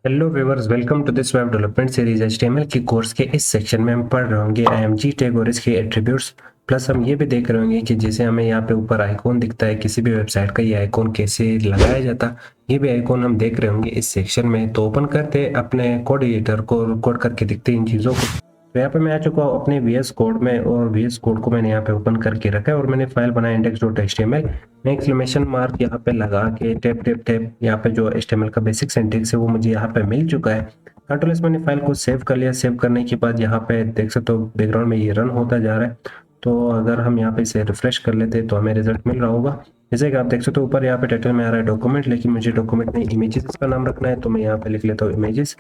Hello viewers, welcome to this web development series. HTML की course के इस section में हम पढ़ रहे होंगे आईएमजी टैग और इसके एट्रीब्यूट्स। प्लस हम ये भी देख रहे होंगे कि जैसे हमें यहाँ पे ऊपर आइकॉन दिखता है किसी भी वेबसाइट का, ये आइकॉन कैसे लगाया जाता, ये भी आइकॉन हम देख रहे होंगे इस सेक्शन में। तो ओपन करते अपने कोड एडिटर को और कोड करके दिखते हैं इन चीज़ों को। तो यहाँ पे मैं आ चुका हूँ अपने वीएस कोड में और वीएस कोड को मैंने यहाँ पे ओपन करके रखा है और मैंने फाइल बनाया index.html। मैं एक्सक्लेमेशन मार्क यहाँ पे लगा के टैप टैप टैप यहाँ पे जो HTML का बेसिक सिंटैक्स है वो मुझे यहाँ पे मिल चुका है। कंट्रोल एस मैंने फाइल को सेव कर लिया। सेव करने के बाद यहाँ पे देख सकते हो बैकग्राउंड में ये रन होता जा रहा है। तो अगर हम यहाँ पे इसे रिफ्रेश कर लेते तो हमें रिजल्ट मिल रहा होगा। जैसे कि आप देख सकते हो ऊपर यहाँ पे टाइटल में आ रहा है डॉक्यूमेंट, लेकिन मुझे डॉक्यूमेंट नहीं इमेजेस इसका नाम रखना है, तो मैं यहाँ पे लिख लेता हूँ इमेजेस।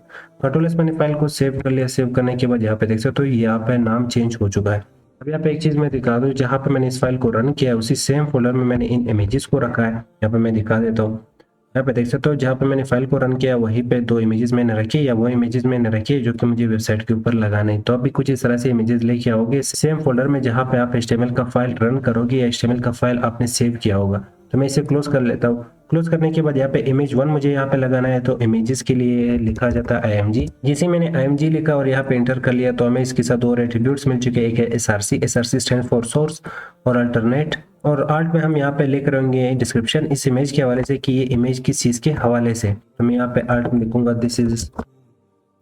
कंट्रोल एस मैंने फाइल को सेव कर लिया। सेव करने के बाद यहाँ पे देख सकते हो यहाँ पे नाम चेंज हो चुका है। अब यहाँ पे एक चीज मैं दिखा दूँ, जहाँ पे मैंने इस फाइल को रन किया है उसी सेम फोल्डर में मैंने इन इमेजेस को रखा है। यहाँ पे मैं दिखा देता हूँ। यहाँ पे देख सकते हो जहाँ पे मैंने फाइल को रन किया वहीं पे दो इमेजेस मैंने रखी या वो इमेजेस मैंने रखी है जो कि मुझे वेबसाइट के ऊपर लगाना है। तो अभी कुछ इस तरह से इमेजेस लेके आओगे सेम फोल्डर में जहाँ पे आप HTML का फाइल रन करोगे या HTML का फाइल आपने सेव किया होगा। तो मैं इसे क्लोज कर लेता हूँ। क्लोज करने के बाद यहाँ पे इमेज 1 मुझे यहाँ पे लगाना है, तो इमेजेस के लिए लिखा जाता है IMG। जैसे मैंने IMG लिखा और यहाँ पे एंटर कर लिया तो हमें इसके साथ और एट्रीब्यूट्स मिल चुके हैं। एक है SRC स्टैंड फॉर सोर्स और अल्टरनेट, और आर्ट में हम यहाँ पे लिख रहे होंगे डिस्क्रिप्शन इस इमेज के हवाले से कि ये इमेज किस चीज़ के हवाले से। तो मैं यहाँ पे आर्ट में लिखूंगा दिस इज।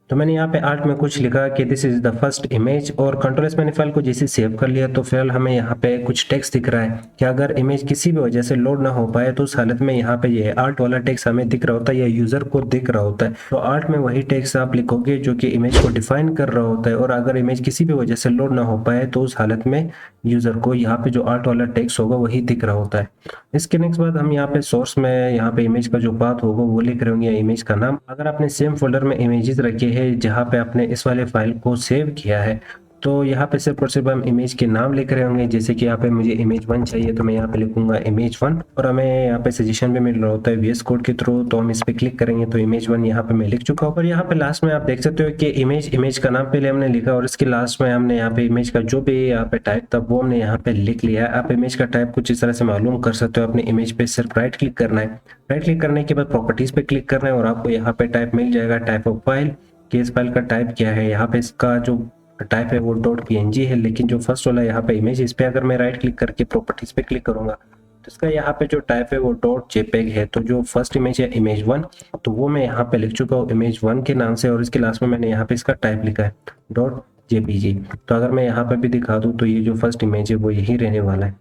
तो मैंने यहाँ पे आर्ट में कुछ लिखा कि this is the first image, और कंट्रोल एस मैंने फाइल को जैसे सेव कर लिया तो फिलहाल हमें यहाँ पे कुछ टेक्स्ट दिख रहा है कि अगर इमेज किसी भी वजह से लोड ना हो पाए तो उस हालत में यहाँ पे ये आर्ट वाला टेक्स्ट हमें दिख रहा होता है या यूजर को दिख रहा होता है। तो आर्ट में वही टेक्स्ट आप लिखोगे जो कि इमेज को डिफाइन कर रहा होता है, और अगर इमेज किसी भी वजह से लोड ना हो पाए तो उस हालत में यूजर को यहाँ पे जो आर्ट वाला टेक्स्ट होगा वही दिख रहा होता है। इसके नेक्स्ट बाद हम यहाँ पे सोर्स में यहाँ पे इमेज का जो पाथ होगा वो लिख रहे होंगे इमेज का नाम। अगर आपने सेम फोल्डर में इमेजेस रखे हैं जहाँ पे आपने इस वाले फाइल को सेव किया है तो यहाँ पे सिर्फ और सिर्फ हम इमेज के नाम लिख रहे होंगे। जैसे कि यहाँ पे मुझे इमेज 1 चाहिए तो मैं यहाँ पे लिखूंगा इमेज 1, और हमें यहाँ पे सजेशन भी मिल रहा होता है VS कोड के थ्रू, तो हम इस पे क्लिक करेंगे तो इमेज 1 यहाँ पे मैं लिख चुका हूँ। और यहाँ पे लास्ट में आप देख सकते हो कि इमेज का नाम पहले हमने लिखा और इसके लास्ट में हमने यहाँ पे इमेज का जो भी यहाँ पे टाइप था वो हमने यहाँ पे लिख लिया है। आप इमेज का टाइप कुछ इस तरह से मालूम कर सकते हो। अपने इमेज पे सिर्फ राइट क्लिक करना है। राइट क्लिक करने के बाद प्रॉपर्टीज पे क्लिक करना है और आपको यहाँ पे टाइप मिल जाएगा टाइप ऑफ फाइल कि इस फाइल का टाइप क्या है। यहाँ पे इसका जो टाइप है वो .png है, लेकिन जो फर्स्ट वाला यहाँ पे इमेज इस पे अगर मैं राइट क्लिक करके प्रॉपर्टीज पे क्लिक करूंगा तो इसका यहाँ पे जो टाइप है वो .jpeg है। तो जो फर्स्ट इमेज है इमेज 1 तो वो मैं यहाँ पे लिख चुका हूँ इमेज 1 के नाम से, और इसके लास्ट में मैंने यहाँ पे इसका टाइप लिखा है .jpg। तो अगर मैं यहाँ पे भी दिखा दूँ तो ये जो फर्स्ट इमेज है वो यही रहने वाला है।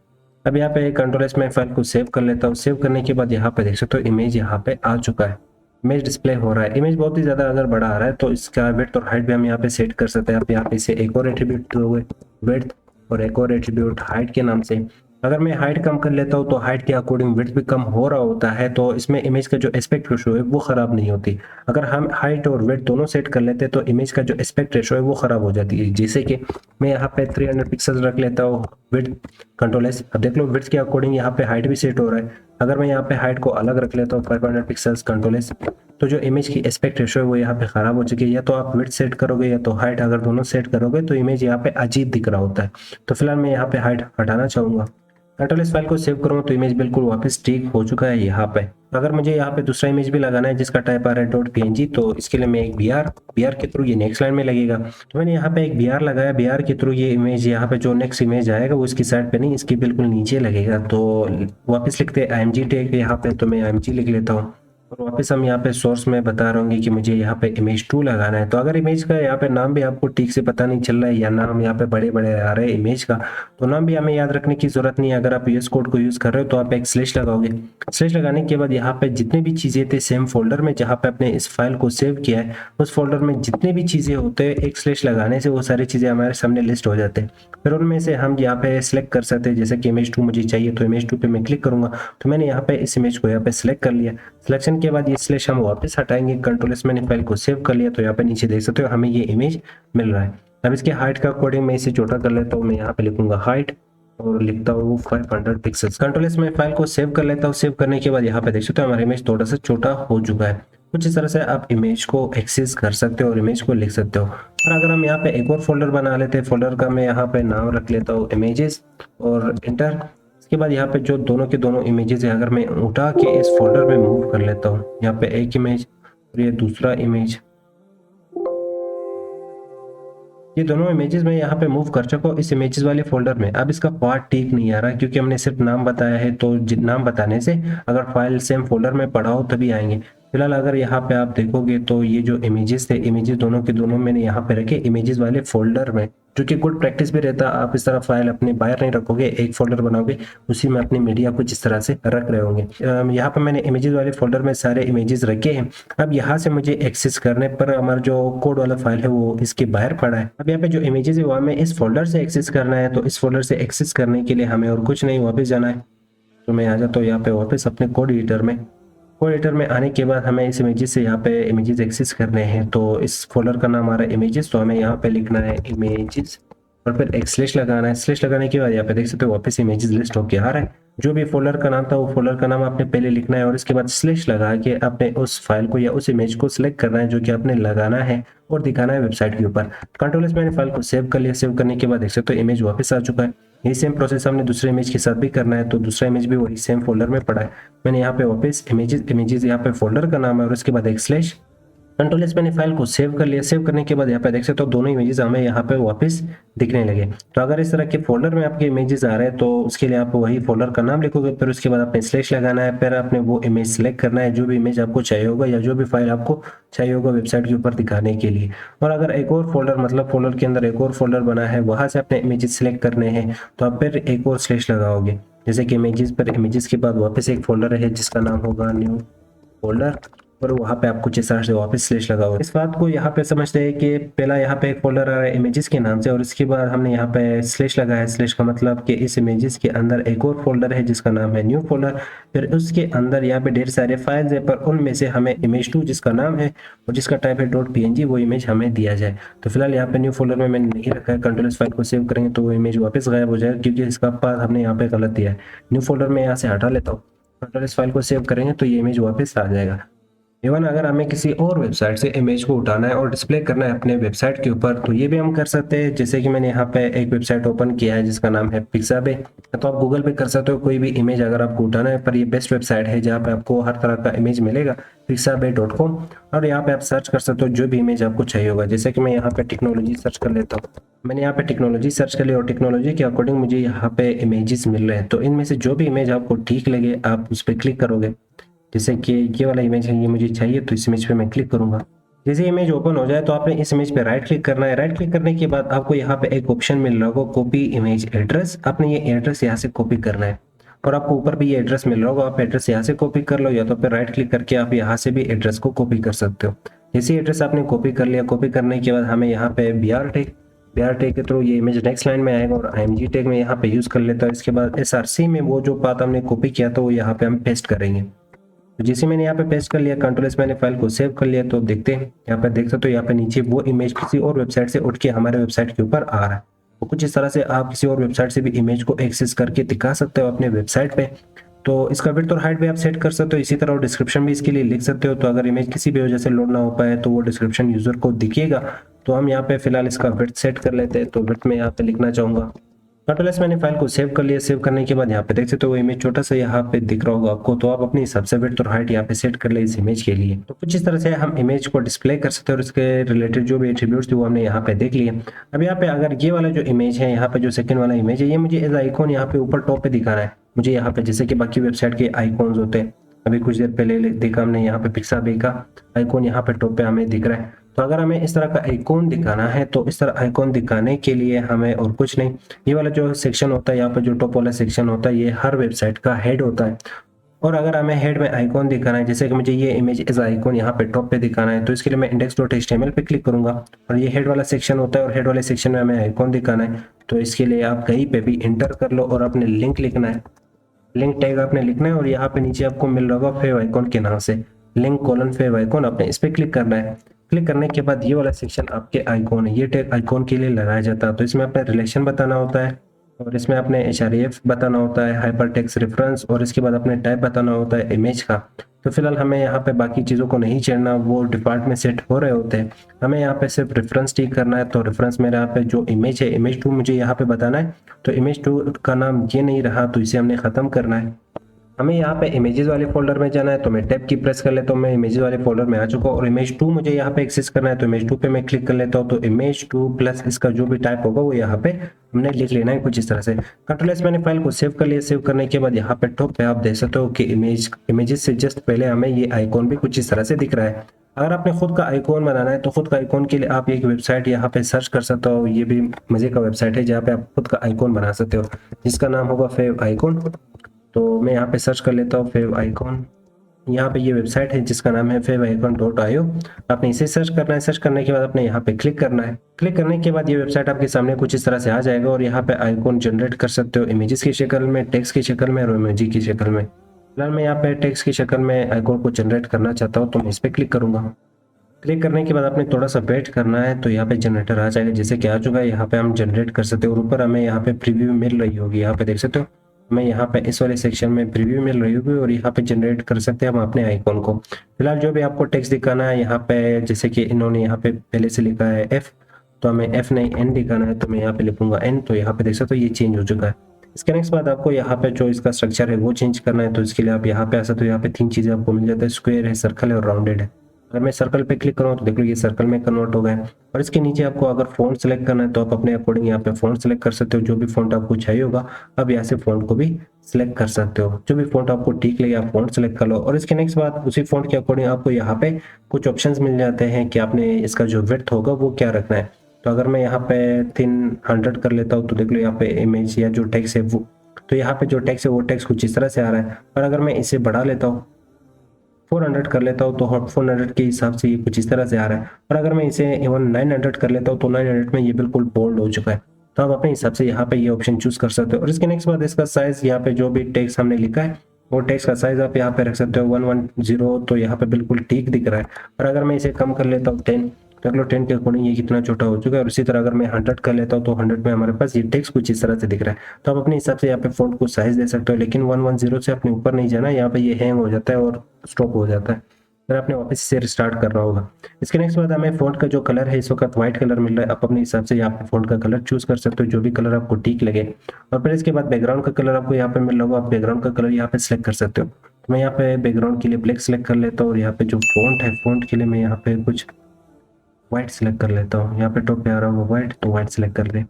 अब यहाँ पे कंट्रोल एस में फाइल को सेव कर लेता हूँ। सेव करने के बाद यहाँ पे देख सकते हो इमेज यहाँ पे आ चुका है। इमेज डिस्प्ले हो रहा है। इमेज बहुत ही ज़्यादा अगर बड़ा आ रहा है तो इसका विड्थ और हाइट भी हम यहाँ पे सेट कर सकते हैं। आप यहाँ पे इसे एक और एट्रीब्यूट दोगे विड्थ और एक और एट्रीब्यूट हाइट के नाम से। अगर मैं हाइट कम कर लेता हूँ तो हाइट के अकॉर्डिंग विड्थ भी कम हो रहा होता है, तो इसमें इमेज का जो एस्पेक्ट रेशो है वो खराब नहीं होती। अगर हम हाइट और विड्थ दोनों सेट कर लेते हैं तो इमेज का जो एस्पेक्ट रेशो है वो खराब हो जाती है। जैसे कि मैं यहाँ पे 300 पिक्सल रख लेता हूँ विड्थ, कंट्रोल एस। अब देख लो विड्थ के अकॉर्डिंग यहाँ पे हाइट भी सेट हो रहा है। अगर मैं यहाँ पे हाइट को अलग रख लेता हूँ 500 पिक्सल्स, कंट्रोल एस, तो जो इमेज की एस्पेक्ट रेशो है वो यहाँ पे खराब हो चुकी है। या तो आप विड्थ सेट करोगे या तो हाइट, अगर दोनों सेट करोगे तो इमेज यहाँ पे अजीब दिख रहा होता है। तो फिलहाल मैं यहाँ पे हाइट हटाना चाहूंगा। कंट्रोल इस फाइल को सेव करूँ तो इमेज बिल्कुल वापस ठीक हो चुका है यहाँ पे। अगर मुझे यहाँ पे दूसरा इमेज भी लगाना है जिसका टाइप आ रहा है .png, तो इसके लिए मैं एक br के थ्रू ये नेक्स्ट लाइन में लगेगा। तो मैंने यहाँ पे एक br लगाया। br के थ्रू ये इमेज यहाँ पे जो नेक्स्ट इमेज आएगा वो इसकी साइड पे नहीं, इसकी बिल्कुल नीचे लगेगा। तो वापस लिखते हैं IMG टैग यहाँ पे, तो मैं IMG लिख लेता हूँ। और वापस हम यहाँ पे सोर्स में बता रहे होंगे कि मुझे यहाँ पे इमेज 2 लगाना है। तो अगर इमेज का यहाँ पे नाम भी आपको ठीक से पता नहीं चल रहा है या नाम यहाँ पे बड़े बड़े आ रहे हैं इमेज का, तो नाम भी हमें याद रखने की जरूरत नहीं है। अगर आप यूएस कोड को यूज कर रहे हो तो आप एक स्लैश लगाओगे। स्लैश लगाने के बाद यहाँ पे जितनी भी चीजें थे सेम फोल्डर में जहाँ पे आपने इस फाइल को सेव किया है उस फोल्डर में जितनी भी चीजें होते हैं एक स्लैश लगाने से वो सारी चीजें हमारे सामने लिस्ट हो जाते हैं। फिर उनमें से हम यहाँ पे सिलेक्ट कर सकते हैं। जैसे कि इमेज 2 मुझे चाहिए तो इमेज 2 पे मैं क्लिक करूंगा। तो मैंने यहाँ पे इस इमेज को यहाँ पे सिलेक्ट कर लिया। सिलेक्शन के बाद ये स्लैश हम वापस हटाएंगे। कंट्रोल एस मैंने फाइल को सेव कर लिया तो यहाँ पे नीचे देख सकते हो हमें ये इमेज मिल रहा है। अब इसके हाइट का अकॉर्डिंग मैं इसे छोटा कर लेता हूँ। मैं यहाँ पे लिखूंगा हाइट और लिखता हूँ 500 पिक्सल्स। कंट्रोल एस में फाइल को सेव कर लेता हूँ। सेव करने के बाद यहाँ पे देख सकते हो हमारा इमेज थोड़ा सा छोटा हो चुका है। कुछ इस तरह से आप इमेज को एक्सेस कर सकते हो और इमेज को लिख सकते हो। और अगर हम यहाँ पे एक और फोल्डर बना लेते हैं, फोल्डर का मैं यहाँ पे नाम रख लेता हूँ इमेजेस और इंटर। इसके बाद यहाँ पे जो दोनों के दोनों इमेजेस है अगर मैं उठा के इस फोल्डर में मूव कर लेता हूँ, यहाँ पे एक इमेज और ये दूसरा इमेज, ये दोनों इमेजेस मैं यहाँ पे मूव कर चुका हूँ इस इमेजेस वाले फोल्डर में। अब इसका पार्ट ठीक नहीं आ रहा क्योंकि हमने सिर्फ नाम बताया है, तो नाम बताने से अगर फाइल सेम फोल्डर में पड़ा हो तभी आएंगे। फिलहाल अगर यहाँ पे आप देखोगे तो ये जो इमेजेस थे, इमेजेस दोनों के दोनों मैंने यहाँ पे रखे इमेजेस वाले फोल्डर में, जो कि गुड प्रैक्टिस भी रहता। आप इस तरह फाइल अपने बाहर नहीं रखोगे, एक फोल्डर बनाओगे, उसी में अपनी मीडिया कुछ इस तरह से रख रहे होंगे। यहाँ पे मैंने इमेजेस वाले फोल्डर में सारे इमेजेस रखे हैं। अब यहाँ से मुझे एक्सेस करने पर हमारा जो कोड वाला फाइल है वो इसके बाहर पड़ा है। अब यहाँ पे जो इमेजेस है वो हमें इस फोल्डर से एक्सेस करना है, तो इस फोल्डर से एक्सेस करने के लिए हमें और कुछ नहीं, वापस जाना है। तो मैं आ जाता हूँ यहाँ पे वापस अपने कोड एडिटर में। कोड एडिटर में आने के बाद हमें इस इमेजेस से यहाँ पे इमेजेस एक्सेस करने हैं, तो इस फोल्डर का नाम आ रहा है इमेजेस, तो हमें यहाँ पे लिखना है इमेजेस और फिर एक स्लैश लगाना है। स्लैश लगाने के बाद यहाँ पे देख सकते हो वापस इमेजेस लिस्ट होके आ रहा है। जो भी फोल्डर का नाम था वो फोल्डर का नाम आपने पहले लिखना है और इसके बाद स्लैश लगा के आपने उस फाइल को या उस इमेज को सिलेक्ट करना है जो कि आपने लगाना है और दिखाना है वेबसाइट के ऊपर। कंट्रोल एस मैंने फाइल को सेव कर लिया। सेव करने के बाद देख सकते हो इमेज वापस आ चुका है। यही सेम प्रोसेस हमने दूसरे इमेज के साथ भी करना है, तो दूसरा इमेज भी वही सेम फोल्डर में पड़ा है। मैंने यहाँ पे वापस इमेजेस यहाँ पे फोल्डर का नाम है और उसके बाद एक स्लैश। कंट्रोल एस मैंने फाइल को सेव कर लिया। सेव करने के बाद यहाँ पे देख सकते हो दोनों इमेजेस हमें यहाँ पे वापस दिखने लगे। तो अगर इस तरह के फोल्डर में आपके इमेजेस आ रहे हैं तो उसके लिए आप वही फोल्डर का नाम लिखोगे, फिर उसके बाद आपने स्लैश लगाना है, फिर आपने वो इमेज सेलेक्ट करना है जो भी इमेज आपको चाहिए होगा या जो भी फाइल आपको चाहिए होगा वेबसाइट के ऊपर दिखाने के लिए। और अगर एक और फोल्डर, मतलब फोल्डर के अंदर एक और फोल्डर बना है, वहां से अपने इमेजेस सेलेक्ट करने हैं, तो आप फिर एक और स्लैश लगाओगे। जैसे कि इमेजेस पर, इमेजेस के बाद वापस एक फोल्डर है जिसका नाम होगा न्यू फोल्डर, और वहाँ पे आप कुछ इस तरह से वापस स्लैश लगाओ। इस बात को यहाँ पे समझते हैं कि पहला यहाँ पे एक फोल्डर आ रहा है इमेजेस के नाम से और इसके बाद हमने यहाँ पे स्लैश लगाया है। स्लैश का मतलब कि इस इमेजेस के अंदर एक और फोल्डर है जिसका नाम है न्यू फोल्डर। फिर उसके अंदर यहाँ पे ढेर सारे फाइल्स है, पर उनमें से हमें इमेज 2 जिसका नाम है और जिसका टाइप है .png, वो इमेज हमें दिया जाए। तो फिलहाल यहाँ पे न्यू फोल्डर में मैंने नहीं रखा है। कंट्रोल फाइल को सेव करेंगे तो वो इमेज वापस गायब हो जाएगा क्योंकि इसका पाथ हमने यहाँ पे गलत दिया है। न्यू फोल्डर में यहाँ से हटा लेता हूँ। कंट्रोल फाइल को सेव करेंगे तो ये इमेज वापस आ जाएगा। इवन अगर हमें किसी और वेबसाइट से इमेज को उठाना है और डिस्प्ले करना है अपने वेबसाइट के ऊपर, तो ये भी हम कर सकते हैं। जैसे कि मैंने यहाँ पे एक वेबसाइट ओपन किया है जिसका नाम है पिक्साबे। तो आप गूगल पे कर सकते हो कोई भी इमेज अगर आपको उठाना है, पर ये बेस्ट वेबसाइट है जहाँ पे आपको हर तरह का इमेज मिलेगा, pixabay.com। और यहाँ पे आप सर्च कर सकते हो जो भी इमेज आपको चाहिए होगा। जैसे कि मैं यहाँ पे टेक्नोलॉजी सर्च कर लेता हूँ। मैंने यहाँ पे टेक्नोलॉजी सर्च कर लिया और टेक्नोलॉजी के अकॉर्डिंग मुझे यहाँ पे इमेजेस मिल रहे हैं। तो इनमें से जो भी इमेज आपको ठीक लगे आप उस पर क्लिक करोगे। जैसे कि ये वाला इमेज है, ये मुझे चाहिए, तो इस इमेज पे मैं क्लिक करूंगा। जैसे इमेज ओपन हो जाए तो आपने इस इमेज पे राइट क्लिक करना है। राइट क्लिक करने के बाद आपको यहाँ पे एक ऑप्शन मिल रहा होगा कॉपी इमेज एड्रेस। आपने ये एड्रेस यहाँ से कॉपी करना है और आपको ऊपर भी ये एड्रेस मिल रहा होगा, आप एड्रेस यहाँ से कॉपी कर लो या तो फिर राइट क्लिक करके आप यहाँ से भी एड्रेस को कॉपी कर सकते हो। जैसे एड्रेस आपने कॉपी कर लिया, कॉपी करने के बाद हमें यहाँ पे BR टैग के थ्रू ये इमेज नेक्स्ट लाइन में आएगा और IMG टैग में यहाँ पे यूज कर लेता हूँ। इसके बाद SRC में वो जो पाथ हमने कॉपी किया था वो यहाँ पे हम पेस्ट करेंगे। तो जैसे मैंने यहाँ पे पेस्ट कर लिया, कंट्रोल एस मैंने फाइल को सेव कर लिया, तो देखते हैं यहाँ पे देख सकते हो यहाँ पे नीचे वो इमेज किसी और वेबसाइट से उठ के हमारे वेबसाइट के ऊपर आ रहा है। तो कुछ इस तरह से आप किसी और वेबसाइट से भी इमेज को एक्सेस करके दिखा सकते हो अपने वेबसाइट पे। तो इसका विड्थ और हाइट भी आप सेट कर सकते हो। इसी तरह डिस्क्रिप्शन भी इसके लिए लिख सकते हो। तो अगर इमेज किसी भी वजह से लोड ना हो पाए तो वो डिस्क्रिप्शन यूजर को दिखेगा। तो हम यहाँ पे फिलहाल इसका विड्थ सेट कर लेते हैं। तो विड्थ में यहाँ पे लिखना चाहूंगा। कंट्रोल एस मैंने फाइल को सेव कर लिया। सेव करने के बाद यहाँ पे देख सकते हो वो इमेज छोटा सा यहाँ पे दिख रहा होगा आपको। तो आप अपने हिसाब से विड्थ और हाइट यहाँ पे सेट कर ले इस इमेज के लिए। तो कुछ इस तरह से हम इमेज को डिस्प्ले कर सकते हैं और इसके रिलेटेड जो भी एट्रीब्यूट्स थे वो हमने यहाँ पे देख लिए। अब यहाँ पे अगर ये वाला जो इमेज है, यहाँ पे जो सेकंड वाला इमेज है, ये मुझे एज आइकॉन यहाँ पे ऊपर टॉप पे दिखाना है मुझे यहाँ पे, जैसे कि बाकी वेबसाइट के आइकॉन्स होते हैं। अभी कुछ देर पहले देखा हमने यहाँ पे पिक्साबे का आइकॉन यहाँ पे टॉप पे हमें दिख रहा है। तो अगर हमें इस तरह का आइकॉन दिखाना है तो इस तरह आइकॉन दिखाने के लिए हमें और कुछ नहीं, ये वाला जो सेक्शन होता है, यहाँ पे जो टॉप वाला सेक्शन होता है, ये हर वेबसाइट का हेड होता है। और अगर हमें हेड में आइकॉन दिखाना है, जैसे कि मुझे ये इमेज एज आइकॉन यहाँ पे टॉप पे दिखाना है, तो इसके लिए मैं index.html पे क्लिक करूंगा और ये हेड वाला सेक्शन होता है और हेड वाले सेक्शन में हमें आइकॉन दिखाना है। तो इसके लिए आप कहीं पे भी इंटर कर लो और अपने लिंक लिखना है, लिंक टैग आपने लिखना है और यहाँ पे नीचे आपको मिल रहा होगा फेव आइकॉन के नाम से, लिंक कोलन फेव आइकॉन, आपने इस पे क्लिक करना है। क्लिक करने के बाद ये वाला सेक्शन आपके आइकॉन है, ये टैग आइकॉन के लिए लगाया जाता है। तो इसमें अपने रिलेशन बताना होता है और इसमें अपने href बताना होता है, हाइपर टेक्स्ट रेफरेंस, और इसके बाद अपने टाइप बताना होता है इमेज का। तो फिलहाल हमें यहाँ पे बाकी चीज़ों को नहीं छेड़ना, वो डिफॉल्ट में सेट हो रहे होते हैं। हमें यहाँ पे सिर्फ रेफरेंस ठीक करना है। तो रेफरेंस मेरे यहाँ पे जो इमेज है, इमेज 2 मुझे यहाँ पे बताना है। तो इमेज 2 का नाम ये नहीं रहा, तो इसे हमने ख़त्म करना है। हमें यहाँ पे इमेजेस वाले फोल्डर में जाना है, तो मैं टैब की प्रेस कर लेता हूँ, मैं इमेजेस वाले फोल्डर में आ चुका हूँ और इमेज 2 मुझे यहाँ पे एक्सेस करना है, तो इमेज 2 पे मैं क्लिक कर लेता हूँ। तो इमेज 2 प्लस इसका जो भी टाइप होगा वो यहाँ पे हमने लिख लेना है कुछ इस तरह से। कंट्रोल एस मैंने फाइल को सेव कर लिया। सेव करने के बाद यहाँ पे टॉप पे आप देख सकते हो कि इमेजेस से जस्ट पहले हमें ये आइकॉन भी कुछ इस तरह से दिख रहा है। अगर आपने खुद का आइकॉन बनाना है तो खुद का आइकॉन के लिए आप एक वेबसाइट यहाँ पे सर्च कर सकते हो। ये भी मजे का वेबसाइट है जहाँ पे आप खुद का आइकॉन बना सकते हो, जिसका नाम होगा फेव आइकॉन। तो मैं यहाँ पे सर्च कर लेता हूँ फेव आइकॉन। यहाँ पे ये वेबसाइट है जिसका नाम है favicon.io। आपने इसे सर्च करना है। सर्च करने के बाद आपने यहाँ पे क्लिक करना है। क्लिक करने के बाद ये वेबसाइट आपके सामने कुछ इस तरह से आ जाएगा और यहाँ पे आइकॉन जनरेट कर सकते हो इमेजेस की शक्ल में, टेक्स्ट की शक्ल में और इमोजी की शक्ल में। फिलहाल मैं यहाँ पे टेक्स्ट की शक्ल में आइकॉन को जनरेट करना चाहता हूँ, तो मैं इस पर क्लिक करूंगा। क्लिक करने के बाद आपने थोड़ा सा वेट करना है, तो यहाँ पे जनरेटर आ जाएगा। जैसे कि आ चुका है, यहाँ पे हम जनरेट कर सकते हो और ऊपर हमें यहाँ पे प्रीव्यू मिल रही होगी। यहाँ पे देख सकते हो हमें यहाँ पे इस वाले सेक्शन में प्रीव्यू मिल रही होगी और यहाँ पे जनरेट कर सकते हैं हम अपने आइकॉन को। फिलहाल जो भी आपको टेक्स्ट दिखाना है यहाँ पे, जैसे कि इन्होंने यहाँ पे पहले से लिखा है एफ, तो हमें एफ नहीं एन दिखाना है, तो मैं यहाँ पे लिखूंगा एन। तो यहाँ पे देख सकते हो ये चेंज हो चुका है। इसके नेक्स्ट बाद आपको यहाँ पे जो इसका स्ट्रक्चर है वो चेंज करना है, तो इसके लिए आप यहाँ पे आ सकते हो। यहाँ पे 3 चीजें आपको मिल जाता है, स्क्वायर है, सर्कल है और राउंडेड है। अगर मैं सर्कल पे क्लिक करूँ तो देख लो ये सर्कल में कन्वर्ट हो गया है। और इसके नीचे आपको अगर फॉन्ट सेलेक्ट करना है तो आप अपने अकॉर्डिंग यहाँ पे फॉन्ट सेलेक्ट कर सकते हो। जो भी फॉन्ट आपको चाहिए होगा अब यहाँ से फॉन्ट को भी सिलेक्ट कर सकते हो। जो भी फॉन्ट आपको ठीक लगे आप फॉन्ट सेलेक्ट कर लो। और इसके नेक्स्ट बात, उसी फॉन्ट के अकॉर्डिंग आपको यहाँ पे कुछ ऑप्शंस मिल जाते हैं कि आपने इसका जो विड्थ होगा वो क्या रखना है। तो अगर मैं यहाँ पे 300 कर लेता हूँ तो देख लो यहाँ पे इमेज या जो टेक्स्ट है वो, तो यहाँ पे जो टेक्स्ट है वो टेक्स्ट कुछ इस तरह से आ रहा है। और अगर मैं इसे बढ़ा लेता हूँ 400 कर लेता हूँ तो 400 के हिसाब से ये कुछ इस तरह से आ रहा है। और अगर मैं इसे इवन 900 कर लेता हूँ तो 900 में ये बिल्कुल बोल्ड हो चुका है। तो आप अपने हिसाब से यहाँ पे ये ऑप्शन चूज कर सकते हो। और इसके नेक्स्ट बाद इसका साइज, यहाँ पे जो भी टेक्स्ट हमने लिखा है वो टेक्स्ट का साइज आप यहाँ पे रख सकते हो 110, तो यहाँ पे बिल्कुल ठीक दिख रहा है। और अगर मैं इसे कम कर लेता हूँ 10, देख लो 10 के अकॉर्डिंग ये कितना छोटा हो चुका है। और इसी तरह अगर मैं 100 कर लेता हूँ तो 100 में हमारे पास ये टेक्स्ट कुछ इस तरह से दिख रहा है। तो आप अपने हिसाब से यहाँ पे फॉन्ट को साइज दे सकते हो, लेकिन 110 से अपने ऊपर नहीं जाना, यहाँ पे ये हैंग हो जाता है और स्टॉप हो जाता है। फिर आपने वापस से रिस्टार्ट करना होगा। इसके नेक्स्ट बाद हमें फॉन्ट का जो कलर है इस वक्त व्हाइट कलर मिल रहा है। आप अपने हिसाब से यहाँ पे फॉन्ट का कलर चूज कर सकते हो, जो भी कलर आपको ठीक लगे। और फिर इसके बाद बैकग्राउंड का कलर आपको यहाँ पे मिल रहा होगा, आप बैकग्राउंड का कलर यहाँ पे सिलेक्ट कर सकते हो। तो मैं यहाँ पे बैकग्राउंड के लिए ब्लैक सिलेक्ट कर लेता हूँ और यहाँ पे जो फॉन्ट है फॉन्ट के लिए मैं यहाँ पे कुछ व्हाइट सिलेक्ट कर लेता हूँ। यहाँ पे टॉप पे आ रहा होगा व्हाइट, तो व्हाइट सिलेक्ट कर ले।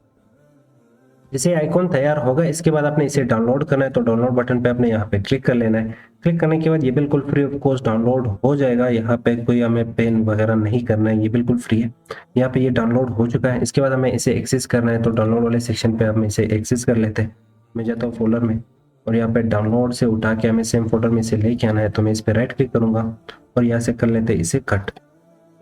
जैसे आइकॉन तैयार होगा इसके बाद आपने इसे डाउनलोड करना है, तो डाउनलोड बटन पे आपने यहाँ पे क्लिक कर लेना है। क्लिक करने के बाद ये बिल्कुल फ्री ऑफ कॉस्ट डाउनलोड हो जाएगा। यहाँ पे कोई हमें पेन वगैरह नहीं करना है, ये बिल्कुल फ्री है। यहाँ पे ये डाउनलोड हो चुका है। इसके बाद हमें इसे एक्सेस करना है, तो डाउनलोड वाले सेक्शन पे हम इसे एक्सेस कर लेते हैं। मैं जाता हूँ फोल्डर में और यहाँ पे डाउनलोड से उठा के हमें सेम फोल्डर में इसे लेके आना है, तो मैं इस पर राइट क्लिक करूंगा और यहाँ से कर लेते हैं इसे कट।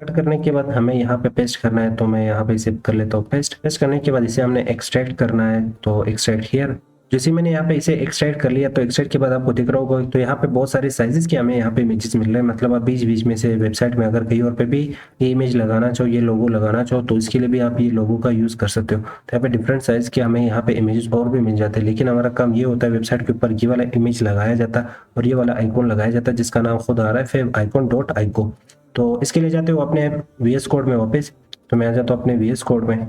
कट करने के बाद हमें यहाँ पे पेस्ट करना है, तो मैं यहाँ पे इसे कर लेता हूँ पेस्ट। पेस्ट करने के बाद इसे हमने एक्सट्रैक्ट करना है, तो एक्सट्रैक्ट हियर। जैसे मैंने यहाँ पे इसे एक्सट्रैक्ट कर लिया, तो एक्सट्रैक्ट के बाद आपको दिख रहा होगा तो यहाँ पे बहुत सारे साइजेस के हमें यहाँ पे इमेजेस मिल रहे हैं। मतलब आप बीच बीच में से वेबसाइट में अगर कहीं और पे भी ये इमेज लगाना चाहो, ये लोगो लगाना चाहो, तो इसके लिए भी आप ये लोगो का यूज कर सकते हो। तो यहाँ पे डिफरेंट साइज के हमें यहाँ पे इमेजेस और भी मिल जाते हैं, लेकिन हमारा काम ये होता है वेबसाइट के ऊपर ये वाला इमेज लगाया जाता है और ये वाला आइकॉन लगाया जाता है, जिसका नाम खुद आ रहा है favicon.io। तो इसके लिए जाते हो अपने VS कोड में वापस, तो मैं आ जाता हूँ अपने VS कोड में।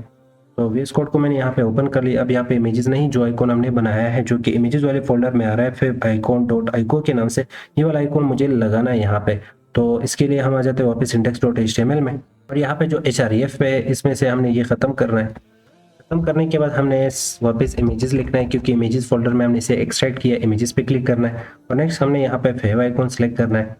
तो VS कोड को मैंने यहाँ पे ओपन कर लिया। अब यहाँ पे इमेजेस नहीं, जो आइकॉन हमने बनाया है जो कि इमेजेस वाले फोल्डर में आ रहा है favicon.io के नाम से, ये वाला आइकॉन मुझे लगाना है यहाँ पे। तो इसके लिए हम आ जाते हैं वापस index.html में और यहाँ पे जो href है इसमें से हमने ये खत्म करना है। खत्म करने के बाद हमने वापस इमेजेस लिखना है, क्योंकि इमेजेस फोल्डर में हमने इसे एक्सट्रैक्ट किया। इमेजेस पे क्लिक करना है और नेक्स्ट हमने यहाँ पे फेव आइकॉन सेलेक्ट करना है।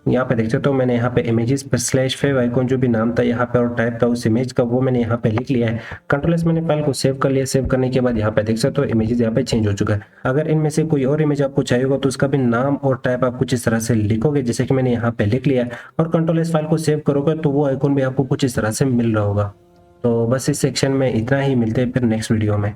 यहाँ पे देखते तो मैंने यहाँ पे इमेजेस पर स्लैश फेव आइकॉन जो भी नाम था यहाँ पे और टाइप था उस इमेज का, वो मैंने यहाँ पे लिख लिया है। कंट्रोल एस मैंने फाइल को सेव कर लिया। सेव करने के बाद यहाँ पे देख सकते हो इमेजेस यहाँ पे चेंज हो चुका है। अगर इनमें से कोई और इमेज आपको चाहिए होगा तो उसका भी नाम और टाइप आप कुछ इस तरह से लिखोगे, जैसे कि मैंने यहाँ पे लिख लिया है। और कंट्रोल एस फाइल को सेव करोगे तो वो आइकॉन भी आपको कुछ इस तरह से मिल रहा होगा। तो बस इस सेक्शन में इतना ही, मिलते हैं फिर नेक्स्ट वीडियो में।